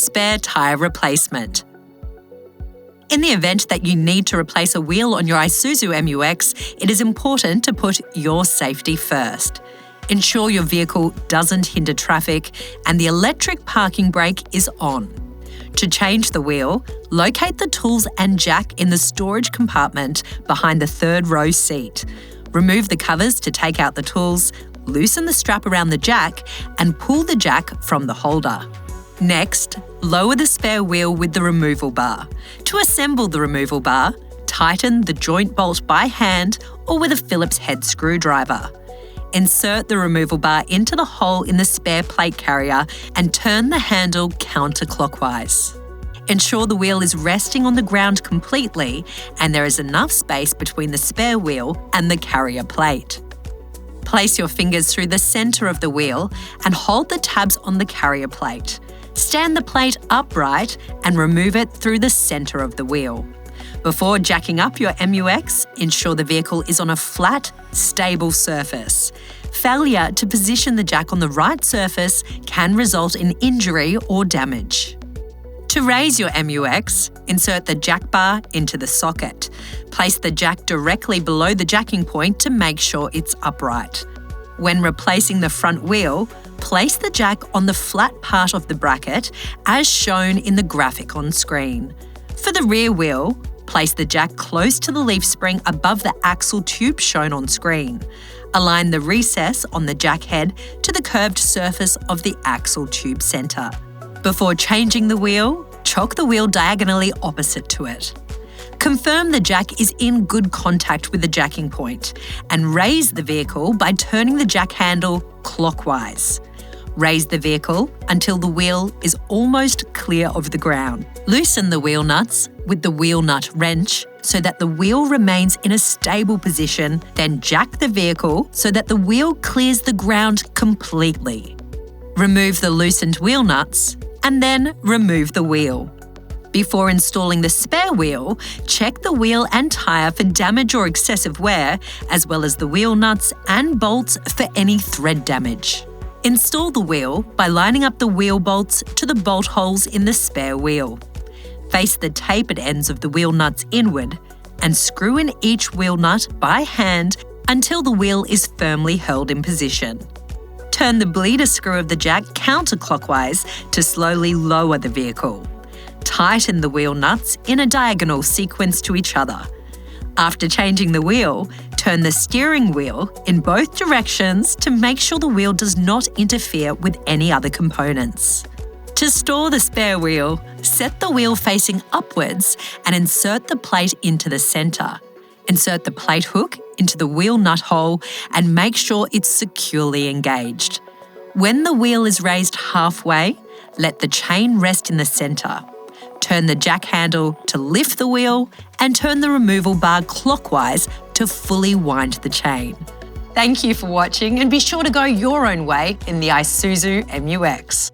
spare tyre replacement. In the event that you need to replace a wheel on your Isuzu MU-X, it is important to put your safety first. Ensure your vehicle doesn't hinder traffic and the electric parking brake is on. To change the wheel, locate the tools and jack in the storage compartment behind the third row seat. Remove the covers to take out the tools, loosen the strap around the jack and pull the jack from the holder. Next, lower the spare wheel with the removal bar. To assemble the removal bar, tighten the joint bolt by hand or with a Phillips head screwdriver. Insert the removal bar into the hole in the spare plate carrier and turn the handle counterclockwise. Ensure the wheel is resting on the ground completely and there is enough space between the spare wheel and the carrier plate. Place your fingers through the centre of the wheel and hold the tabs on the carrier plate. Stand the plate upright and remove it through the centre of the wheel. Before jacking up your MU-X, ensure the vehicle is on a flat, stable surface. Failure to position the jack on the right surface can result in injury or damage. To raise your MU-X, insert the jack bar into the socket. Place the jack directly below the jacking point to make sure it's upright. When replacing the front wheel, place the jack on the flat part of the bracket as shown in the graphic on screen. For the rear wheel, place the jack close to the leaf spring above the axle tube shown on screen. Align the recess on the jack head to the curved surface of the axle tube centre. Before changing the wheel, chock the wheel diagonally opposite to it. Confirm the jack is in good contact with the jacking point and raise the vehicle by turning the jack handle clockwise. Raise the vehicle until the wheel is almost clear of the ground. Loosen the wheel nuts with the wheel nut wrench so that the wheel remains in a stable position, then jack the vehicle so that the wheel clears the ground completely. Remove the loosened wheel nuts and then remove the wheel. Before installing the spare wheel, check the wheel and tyre for damage or excessive wear, as well as the wheel nuts and bolts for any thread damage. Install the wheel by lining up the wheel bolts to the bolt holes in the spare wheel. Face the tapered ends of the wheel nuts inward and screw in each wheel nut by hand until the wheel is firmly held in position. Turn the bleeder screw of the jack counterclockwise to slowly lower the vehicle. Tighten the wheel nuts in a diagonal sequence to each other. After changing the wheel, turn the steering wheel in both directions to make sure the wheel does not interfere with any other components. To store the spare wheel, set the wheel facing upwards and insert the plate into the centre. Insert the plate hook into the wheel nut hole and make sure it's securely engaged. When the wheel is raised halfway, let the chain rest in the centre. Turn the jack handle to lift the wheel and turn the removal bar clockwise to fully wind the chain. Thank you for watching and be sure to go your own way in the Isuzu MU-X.